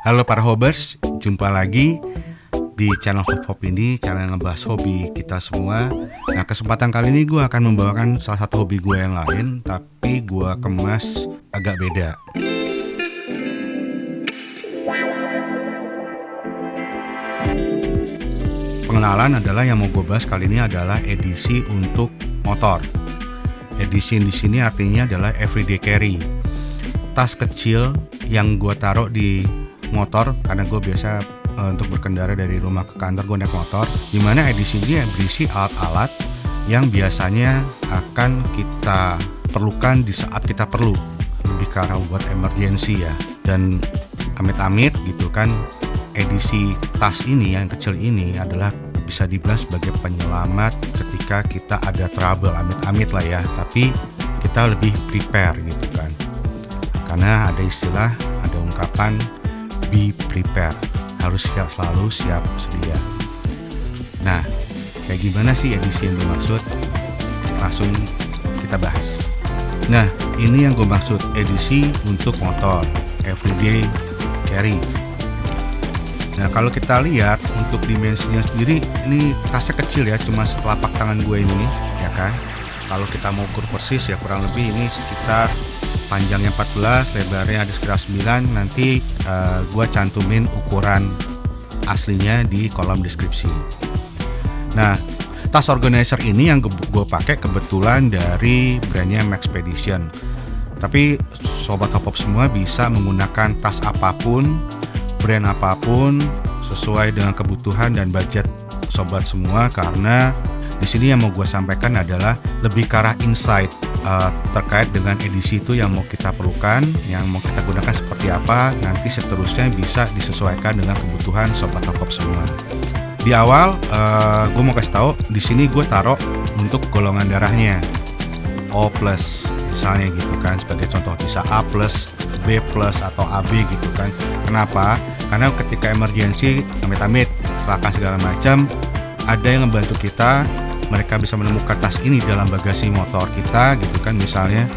Halo para hobers, jumpa lagi di channel Hop ini, channel yang ngebahas hobi kita semua. Nah, kesempatan kali ini gue akan membawakan salah satu hobi gue yang lain, tapi gue kemas agak beda. Pengenalan adalah yang mau gue bahas kali ini adalah edisi untuk motor. Edisi di sini artinya adalah everyday carry. Tas kecil yang gue taruh di motor karena gue biasa untuk berkendara dari rumah ke kantor gue naik motor, dimana edisi ini berisi alat-alat yang biasanya akan kita perlukan di saat kita perlu, lebih ke arah buat emergency ya. Dan amit-amit gitu kan, edisi tas ini yang kecil ini adalah bisa dibilang sebagai penyelamat ketika kita ada trouble, amit-amit lah ya, tapi kita lebih prepare gitu kan, karena ada istilah, ada ungkapan be prepared, harus selalu siap sedia. Nah, kayak gimana sih edisi yang dimaksud? Langsung kita bahas. Nah, ini yang gue maksud edisi untuk motor, everyday carry. Nah, kalau kita lihat untuk dimensinya sendiri, ini tasnya kecil ya, cuma setelapak tangan gue ini, ya kan? Kalau kita mau ukur persis ya kurang lebih ini sekitar panjangnya 14, lebarnya ada sekitar 9. Nanti gue cantumin ukuran aslinya di kolom deskripsi. Nah, tas organizer ini yang gue pakai kebetulan dari brandnya Maxpedition. Tapi sobat Hop semua bisa menggunakan tas apapun, brand apapun, sesuai dengan kebutuhan dan budget sobat semua, karena di sini yang mau gue sampaikan adalah lebih ke arah insight terkait dengan edisi itu yang mau kita perlukan, yang mau kita gunakan seperti apa. Nanti seterusnya bisa disesuaikan dengan kebutuhan sobat Hop semua. Di awal gue mau kasih tahu di sini gue taruh untuk golongan darahnya O+, misalnya gitu kan, sebagai contoh bisa A+, B+, atau AB gitu kan. Kenapa? Karena ketika emergency, amit-amit, kecelakaan segala macam, ada yang membantu kita, mereka bisa menemukan tas ini dalam bagasi motor kita gitu kan. Misalnya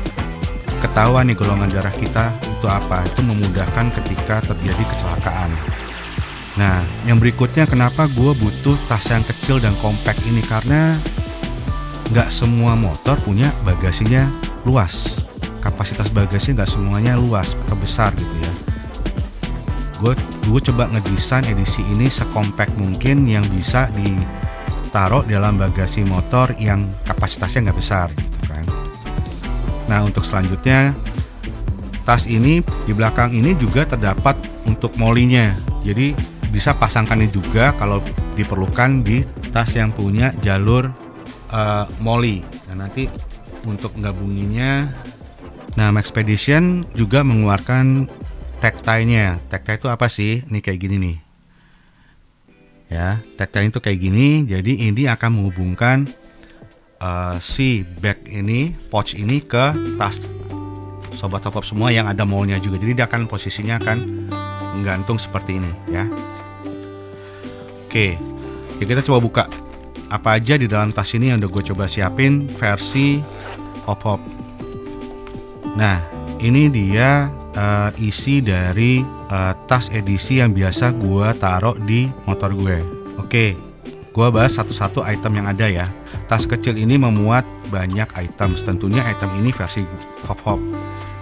ketahuan nih golongan darah kita itu apa, itu memudahkan ketika terjadi kecelakaan. Nah, yang berikutnya kenapa gue butuh tas yang kecil dan compact ini, karena nggak semua motor punya bagasinya luas. Kapasitas bagasi nggak semuanya luas atau besar gitu ya. Gue coba ngedesain edisi ini sekompak mungkin yang bisa ditaruh dalam bagasi motor yang kapasitasnya nggak besar gitu kan. Nah, untuk selanjutnya tas ini di belakang ini juga terdapat untuk molinya, jadi bisa pasangkannya juga kalau diperlukan di tas yang punya jalur moli. Nah, nanti untuk gabunginnya, nah Maxpedition juga mengeluarkan tag tie-nya. Tag tie itu apa sih? Ini kayak gini nih. Ya, tag tie itu kayak gini. Jadi ini akan menghubungkan si bag ini, pouch ini ke tas sobat Hop semua yang ada molnya juga. Jadi dia akan posisinya akan menggantung seperti ini ya. Oke, ya kita coba buka apa aja di dalam tas ini yang udah gue coba siapin versi Hop. Nah, ini dia isi dari tas edisi yang biasa gue taruh di motor gue. Oke, gue bahas satu-satu item yang ada ya. Tas kecil ini memuat banyak item. Tentunya item ini versi Hop.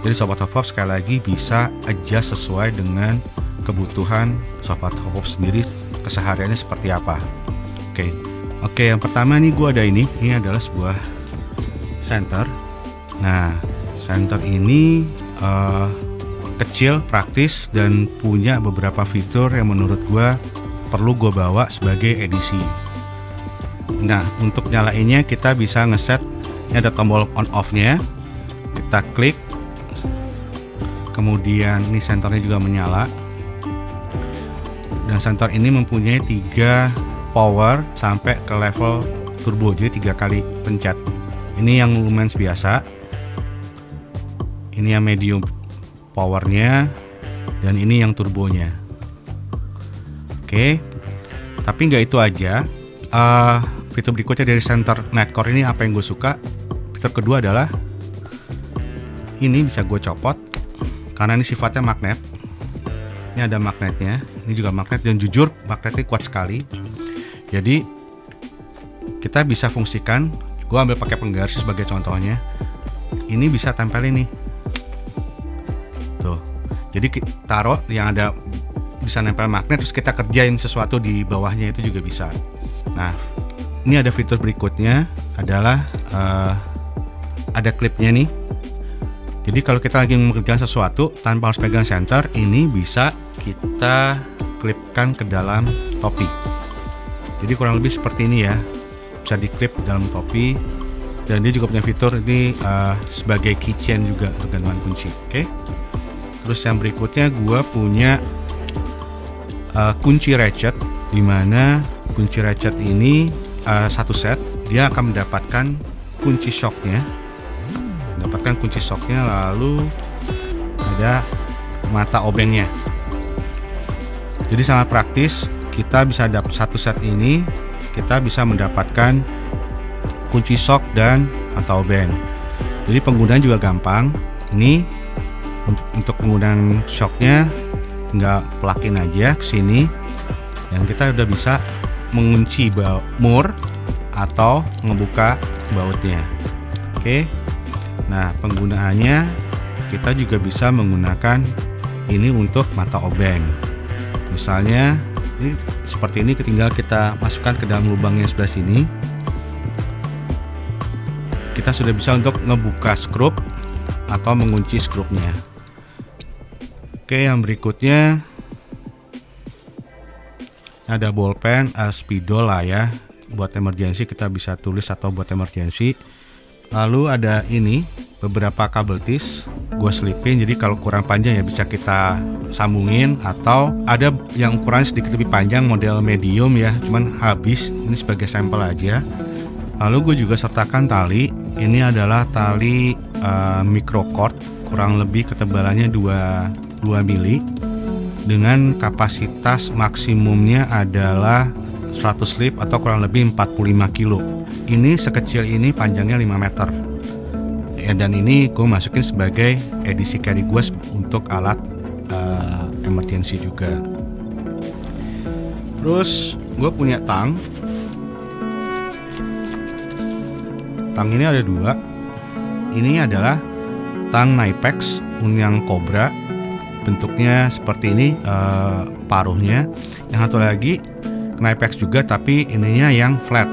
Jadi sobat Hop sekali lagi bisa adjust sesuai dengan kebutuhan sobat Hop sendiri, kesehariannya seperti apa. Oke, yang pertama nih gue ada ini adalah sebuah center. Nah, center ini kecil, praktis, dan punya beberapa fitur yang menurut gue perlu gue bawa sebagai edisi. Nah, untuk nyalainnya kita bisa ngeset, ini ada tombol on off-nya, kita klik, kemudian ini senternya juga menyala. Dan senter ini mempunyai 3 power sampai ke level turbo, jadi 3 kali pencet. Ini yang lumens biasa, ini yang medium powernya, dan ini yang turbonya. Oke, tapi nggak itu aja. Fitur berikutnya dari center Nightcore ini apa yang gue suka. Fitur kedua adalah ini bisa gue copot karena ini sifatnya magnet. Ini ada magnetnya, ini juga magnet, dan jujur magnetnya kuat sekali. Jadi kita bisa fungsikan, gue ambil pakai penggaris sebagai contohnya. Ini bisa tempel ini, tuh. Jadi taruh yang ada bisa nempel magnet, terus kita kerjain sesuatu di bawahnya itu juga bisa. Nah, ini ada fitur berikutnya adalah ada klipnya nih. Jadi kalau kita lagi mengerjakan sesuatu tanpa harus pegang center, ini bisa kita klipkan ke dalam topi. Jadi kurang lebih seperti ini ya, bisa diklip dalam topi. Dan dia juga punya fitur ini sebagai keychain juga untuk gantungan kunci. Oke. Terus yang berikutnya gue punya kunci ratchet, dimana kunci ratchet ini satu set, dia akan mendapatkan kunci shocknya. Lalu ada mata obengnya. Jadi sangat praktis, kita bisa dapat satu set ini, kita bisa mendapatkan kunci shock dan mata obeng. Jadi penggunaan juga gampang. Ini untuk penggunaan shocknya tinggal plug-in aja ke sini, dan kita udah bisa mengunci mur atau membuka bautnya. Oke. Nah, penggunaannya kita juga bisa menggunakan ini untuk mata obeng. Misalnya ini seperti ini, tinggal kita masukkan ke dalam lubangnya sebelah sini. Kita sudah bisa untuk ngebuka skrup atau mengunci skrupnya. Oke, yang berikutnya ada bolpen, spidol lah ya, buat emergensi kita bisa tulis atau buat emergensi. Lalu ada ini beberapa kabel tis, gue selipin, jadi kalau kurang panjang ya bisa kita sambungin, atau ada yang ukurannya sedikit lebih panjang model medium ya, cuman habis, ini sebagai sampel aja. Lalu gue juga sertakan tali, ini adalah tali microcord, kurang lebih ketebalannya 2 mili, dengan kapasitas maksimumnya adalah 100 lip atau kurang lebih 45 kilo. Ini sekecil ini, panjangnya 5 meter ya, dan ini gue masukin sebagai edisi carry gue untuk alat emergency juga. Terus gue punya tang ini ada 2. Ini adalah tang Knipex yang Cobra, bentuknya seperti ini, paruhnya. Yang satu lagi Knipex juga, tapi ininya yang flat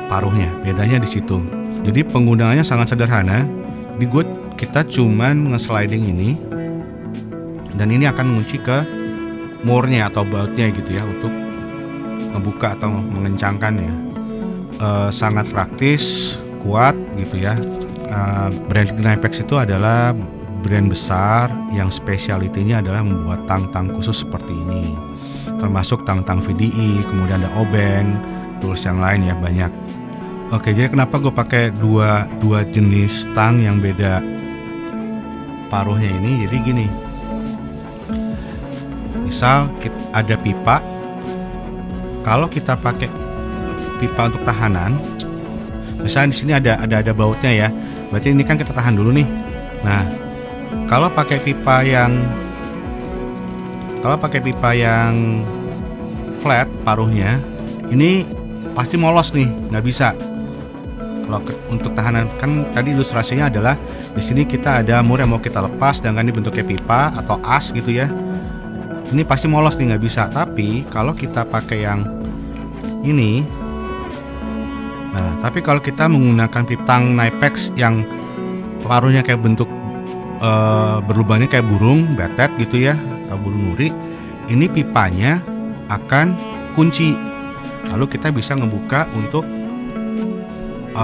paruhnya, bedanya di situ. Jadi penggunaannya sangat sederhana. Di kita cuman nge-sliding ini, dan ini akan mengunci ke murnya atau bautnya gitu ya, untuk membuka atau mengencangkannya. Sangat praktis, kuat gitu ya. Brand Knipex itu adalah brand besar yang spesialitinya adalah membuat tang-tang khusus seperti ini, termasuk tang-tang VDI, kemudian ada obeng, tools yang lain ya, banyak. Oke, jadi kenapa gue pakai dua jenis tang yang beda paruhnya ini? Jadi gini, misal ada pipa, kalau kita pakai pipa untuk tahanan, misalnya di sini ada bautnya ya, berarti ini kan kita tahan dulu nih. Nah, kalau pakai pipa yang flat paruhnya, ini pasti molos nih, nggak bisa. Kalau untuk tahanan, kan tadi ilustrasinya adalah di sini kita ada mur yang mau kita lepas, sedangkan ini bentuknya pipa atau as gitu ya. Ini pasti molos nih, nggak bisa. Tapi kalau kita pakai yang ini, nah, tapi kalau kita menggunakan tang Knipex yang paruhnya kayak bentuk berlubangnya kayak burung betet gitu ya, atau burung nuri, ini pipanya akan kunci. Lalu kita bisa ngebuka untuk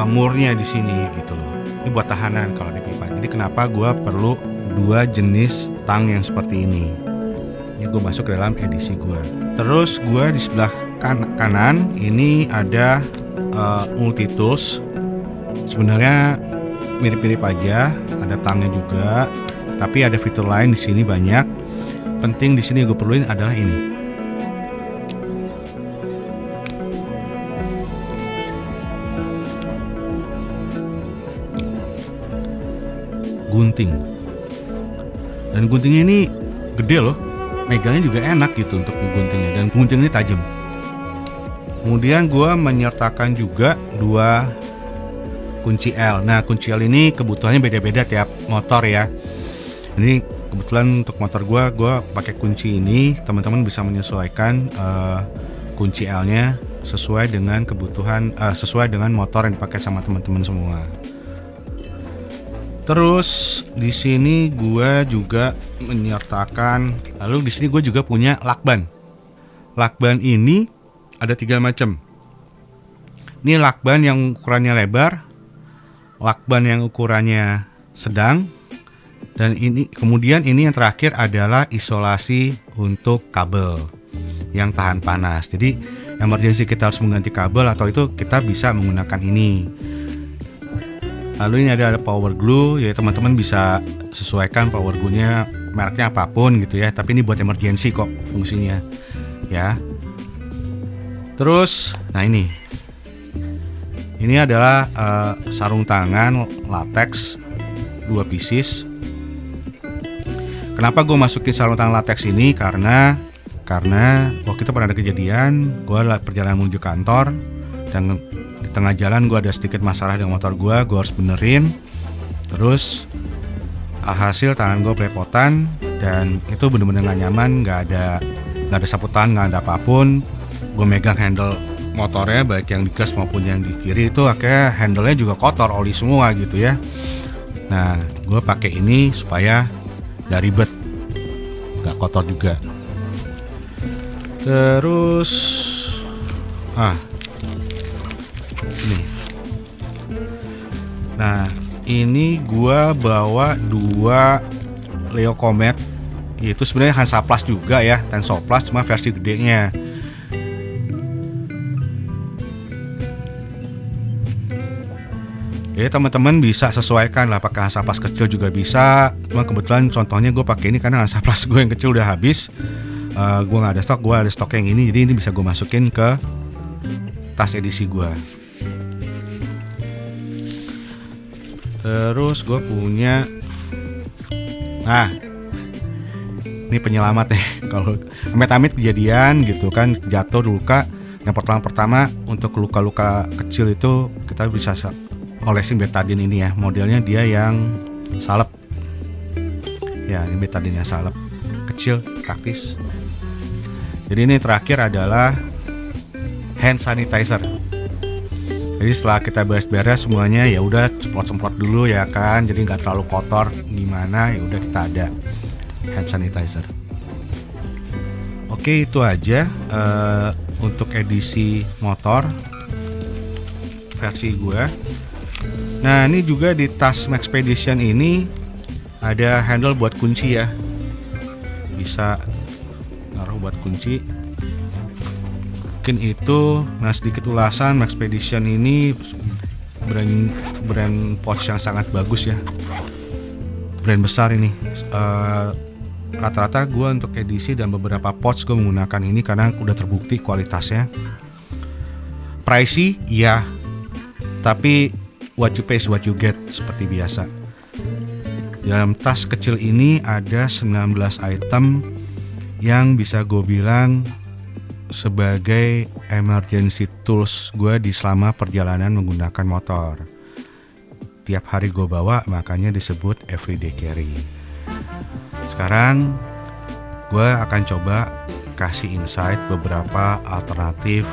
murnya di sini gitu loh. Ini buat tahanan kalau di pipa. Jadi kenapa gue perlu 2 jenis tang yang seperti ini. Ini gue masuk ke dalam edisi gue. Terus gue di sebelah kanan ini ada multi tools. Sebenarnya mirip-mirip aja, ada tangnya juga, tapi ada fitur lain di sini banyak. Penting di sini gue perluin adalah ini. Gunting. Dan guntingnya ini gede loh. megangnya juga enak gitu untuk mengguntingnya, dan gunting ini tajam. Kemudian gue menyertakan juga 2 kunci L. Nah, kunci L ini kebutuhannya beda-beda tiap motor ya. Ini kebetulan untuk motor gue pakai kunci ini. Teman-teman bisa menyesuaikan kunci L-nya sesuai dengan kebutuhan, sesuai dengan motor yang dipakai sama teman-teman semua. Terus di sini gue juga menyertakan, lalu di sini gue juga punya lakban. Lakban ini ada 3 macam. Ini lakban yang ukurannya lebar, lakban yang ukurannya sedang, dan ini kemudian ini yang terakhir adalah isolasi untuk kabel yang tahan panas. Jadi emergency kita harus mengganti kabel atau itu kita bisa menggunakan ini. Lalu ini ada power glue, ya teman-teman bisa sesuaikan power glue-nya mereknya apapun gitu ya. Tapi ini buat emergency kok fungsinya ya. Terus, nah ini adalah sarung tangan latex 2 pieces. Kenapa gue masukin sarung tangan latex ini? Karena waktu itu pernah ada kejadian, gue perjalanan menuju kantor dan di tengah jalan gue ada sedikit masalah dengan motor gue harus benerin. Terus alhasil tangan gue belepotan dan itu bener-bener gak nyaman, gak ada sapu tangan, gak ada apapun. Gue megang handle motornya baik yang di gas maupun yang di kiri itu akhirnya handle-nya juga kotor, oli semua gitu ya. Nah, gue pakai ini supaya gak ribet, gak kotor juga. Terus ini. Nah, ini gue bawa 2 Leo Comet. Itu sebenarnya Hansaplast juga ya, Tensoplast cuma versi gedenya. Ya teman-teman bisa sesuaikan lah, pakai Hansaplast kecil juga bisa. Cuma kebetulan contohnya gue pakai ini karena Hansaplast gue yang kecil udah habis. Gue nggak ada stok, gue ada stok yang ini, jadi ini bisa gue masukin ke tas edisi gue. Terus gue punya, nah ini penyelamat nih. Kalau amit-amit kejadian gitu kan, jatuh luka, yang pertama untuk luka-luka kecil itu kita bisa olesin betadine ini ya, modelnya dia yang salep ya, ini betadine yang salep kecil, praktis. Jadi ini terakhir adalah hand sanitizer. Jadi setelah kita beres-beres semuanya, ya udah semprot-semprot dulu ya kan, jadi nggak terlalu kotor gimana, ya udah kita ada hand sanitizer. Oke, itu aja untuk edisi motor versi gue. Nah, ini juga di tas Maxpedition ini ada handle buat kunci ya. Bisa naruh buat kunci. Mungkin itu. Nah, sedikit ulasan, Maxpedition ini brand pouch yang sangat bagus ya. Brand besar ini. Rata-rata gue untuk edisi dan beberapa pouch gue menggunakan ini karena udah terbukti kualitasnya. Pricey, iya. Tapi what you pay is what you get, seperti biasa. Dalam tas kecil ini ada 19 item yang bisa gue bilang sebagai emergency tools gue di selama perjalanan menggunakan motor. Tiap hari gue bawa, makanya disebut everyday carry. Sekarang gue akan coba kasih insight beberapa alternatif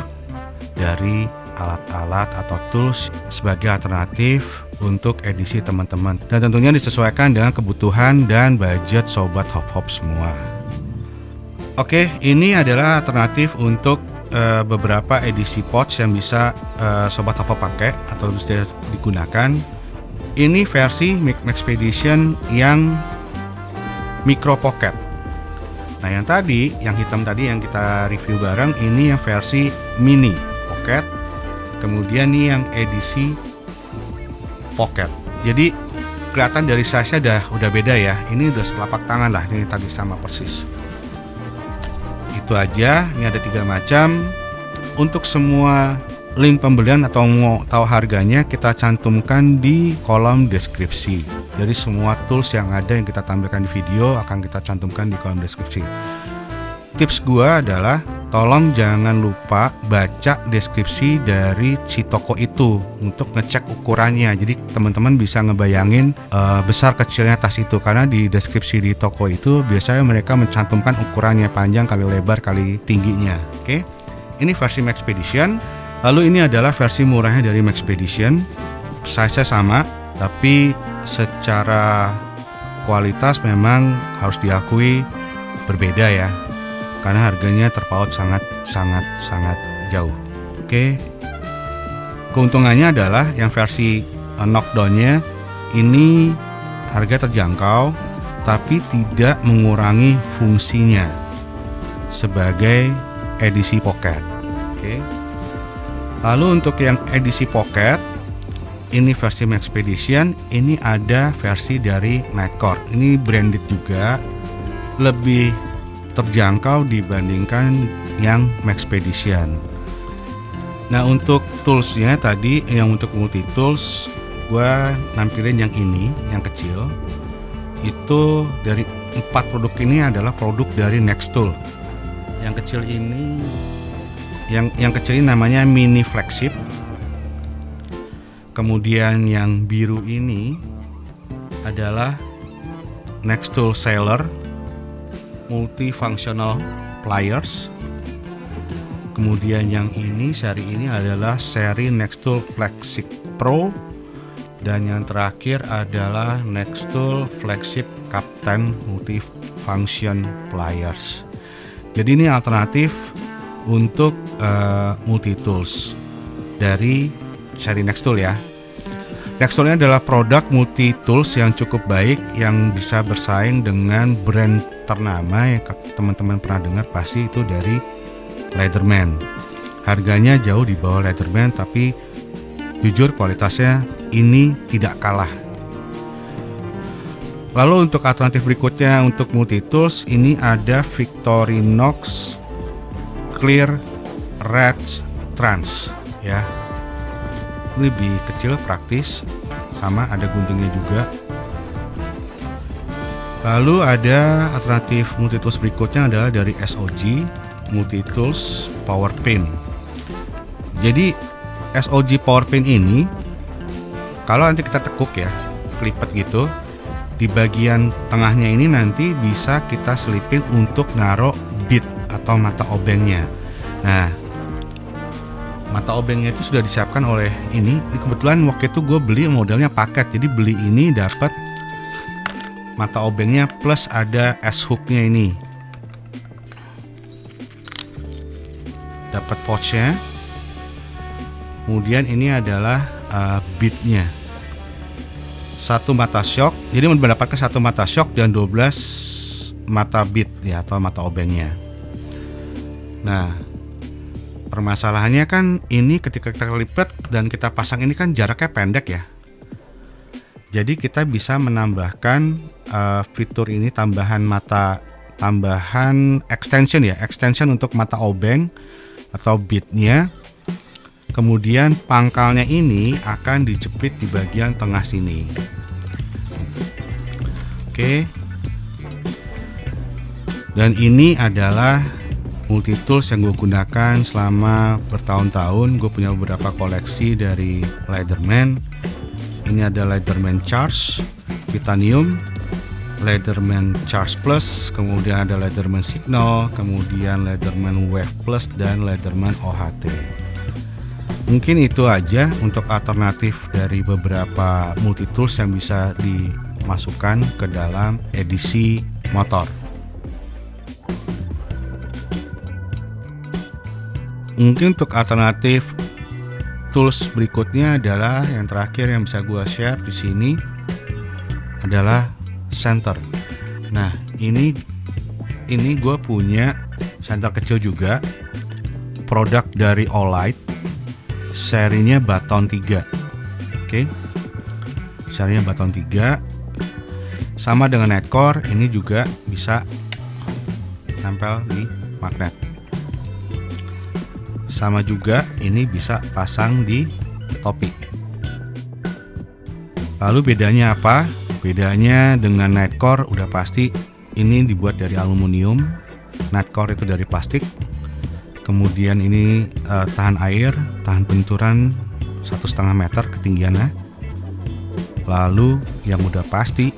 dari alat-alat atau tools sebagai alternatif untuk edisi teman-teman, dan tentunya disesuaikan dengan kebutuhan dan budget sobat hop-hop semua. Oke, ini adalah alternatif untuk beberapa edisi pouch yang bisa sobat hop-hop pakai atau bisa digunakan. Ini versi Maxpedition yang micro pocket. Nah, yang tadi, yang hitam tadi yang kita review bareng, ini yang versi mini pocket. Kemudian nih yang edisi pocket. Jadi kelihatan dari size-nya udah beda ya. Ini udah setelapak tangan lah, ini tadi sama persis. Itu aja. Ini ada 3 macam. Untuk semua link pembelian atau mau tahu harganya, kita cantumkan di kolom deskripsi. Jadi semua tools yang ada yang kita tampilkan di video akan kita cantumkan di kolom deskripsi. tips gua adalah tolong jangan lupa baca deskripsi dari si toko itu untuk ngecek ukurannya. Jadi teman-teman bisa ngebayangin besar kecilnya tas itu, karena di deskripsi di toko itu biasanya mereka mencantumkan ukurannya, panjang kali lebar kali tingginya. Oke, ini versi Maxpedition. Lalu ini adalah versi murahnya dari Maxpedition. Size-nya sama, tapi secara kualitas memang harus diakui berbeda ya, karena harganya terpaut sangat jauh. Oke, keuntungannya adalah yang versi knockdown-nya ini harga terjangkau, tapi tidak mengurangi fungsinya sebagai edisi pocket. Oke. Lalu untuk yang edisi pocket, ini versi Maxpedition, ini ada versi dari Nightcore. Ini branded juga, lebih terjangkau dibandingkan yang Maxpedition. Nah, untuk toolsnya tadi, yang untuk multi tools, gue nampilin yang ini, yang kecil. Itu dari 4 produk ini adalah produk dari Nextool. Yang kecil ini, yang kecil ini namanya Mini Flagship. Kemudian yang biru ini adalah Nextool Sailor Multifunctional Pliers. Kemudian yang ini, seri ini adalah seri Nextool Flagship Pro. Dan yang terakhir adalah Nextool Flagship Captain Multifunction Pliers. Jadi ini alternatif untuk multi tools dari seri Nextool ya. Nextool ini adalah produk multi tools yang cukup baik, yang bisa bersaing dengan brand ternama yang teman-teman pernah dengar pasti itu dari Leatherman. Harganya jauh di bawah Leatherman, tapi jujur kualitasnya ini tidak kalah. Lalu untuk alternatif berikutnya untuk multi tools, ini ada Victorinox Clear Red Trans ya. Ini lebih kecil, praktis, sama ada guntingnya juga. Lalu ada alternatif multi tools berikutnya adalah dari SOG Multi Tools Power Pin. Jadi SOG Power Pin ini, kalau nanti kita tekuk ya, kelipet gitu, di bagian tengahnya ini nanti bisa kita selipin untuk naruh bit atau mata obengnya. Nah, mata obengnya itu sudah disiapkan oleh ini. Kebetulan waktu itu gue beli modelnya paket, jadi beli ini dapat mata obengnya plus ada S-hooknya ini, dapat pouchnya. Kemudian ini adalah bitnya, satu mata shock, jadi mendapatkan satu mata shock dan 12 mata bit ya, atau mata obengnya. Nah, permasalahannya kan ini ketika kita lipat dan kita pasang ini kan jaraknya pendek ya. Jadi kita bisa menambahkan fitur ini, tambahan extension ya, extension untuk mata obeng atau bitnya. Kemudian pangkalnya ini akan dijepit di bagian tengah sini. Oke. Dan ini adalah multi tools yang gue gunakan selama bertahun-tahun. Gue punya beberapa koleksi dari Leatherman. Ini ada Leatherman Charge Titanium, Leatherman Charge Plus, kemudian ada Leatherman Signal, kemudian Leatherman Wave Plus, dan Leatherman OHT. Mungkin itu aja untuk alternatif dari beberapa multi tools yang bisa dimasukkan ke dalam edisi motor. Mungkin untuk alternatif tools berikutnya adalah yang terakhir yang bisa gue share di sini adalah center. Nah, ini gue punya center kecil juga, produk dari Olight, serinya Baton 3. Oke. Serinya Baton 3. Sama dengan Nightcore, ini juga bisa nempel di magnet. Sama juga ini bisa pasang di topi. Lalu bedanya apa? Bedanya dengan Nightcore udah pasti ini dibuat dari aluminium. Nightcore itu dari plastik. Kemudian ini tahan air, tahan benturan 1,5 meter ketinggiannya. Lalu yang udah pasti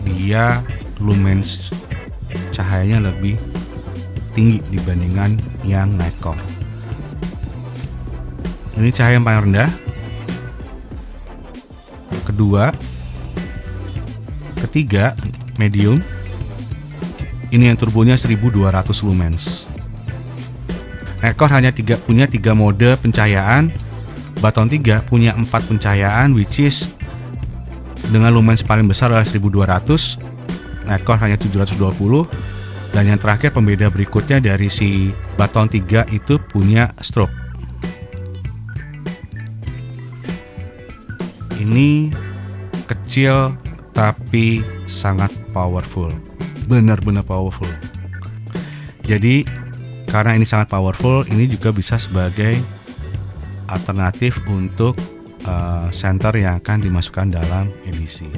dia lumens cahayanya lebih tinggi dibandingkan yang Nightcore. Ini cahaya yang paling rendah. Ketiga medium. Ini yang turbonya 1200 lumens. Nightcore hanya punya 3 mode pencahayaan. Baton 3 punya 4 pencahayaan, which is dengan lumens paling besar adalah 1200. Nightcore hanya 720. Dan yang terakhir pembeda berikutnya dari si Baton 3 itu punya strobe. Ini kecil tapi sangat powerful. Benar-benar powerful. Jadi karena ini sangat powerful, ini juga bisa sebagai alternatif untuk senter yang akan dimasukkan dalam edisi.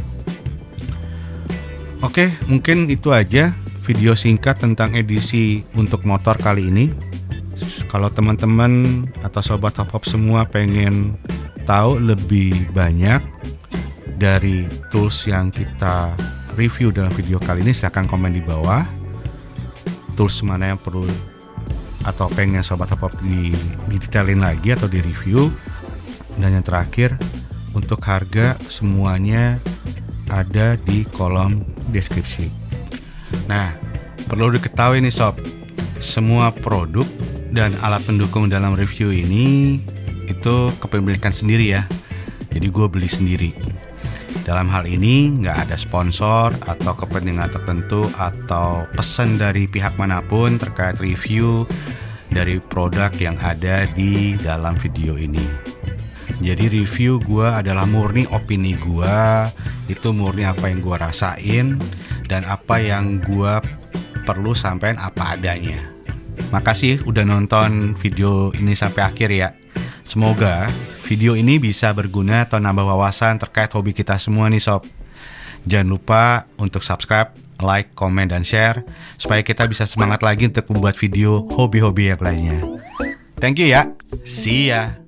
Oke, mungkin itu aja video singkat tentang edisi untuk motor kali ini. Kalau teman-teman atau sobat Hop Hop semua pengen tahu lebih banyak dari tools yang kita review dalam video kali ini, silahkan komen di bawah. Tools mana yang perlu atau pengen sobat Hop Hop didetailin lagi atau di review. Dan yang terakhir, untuk harga semuanya ada di kolom deskripsi. Nah, perlu diketahui nih sob, semua produk dan alat pendukung dalam review ini itu kepemilikan sendiri ya. Jadi gue beli sendiri. Dalam hal ini nggak ada sponsor atau kepentingan tertentu atau pesan dari pihak manapun terkait review dari produk yang ada di dalam video ini. Jadi review gue adalah murni opini gue, itu murni apa yang gue rasain dan apa yang gue perlu sampaikan apa adanya. Makasih udah nonton video ini sampai akhir ya. Semoga video ini bisa berguna atau nambah wawasan terkait hobi kita semua nih sob. Jangan lupa untuk subscribe, like, komen, dan share supaya kita bisa semangat lagi untuk membuat video hobi-hobi yang lainnya. Thank you ya. See ya.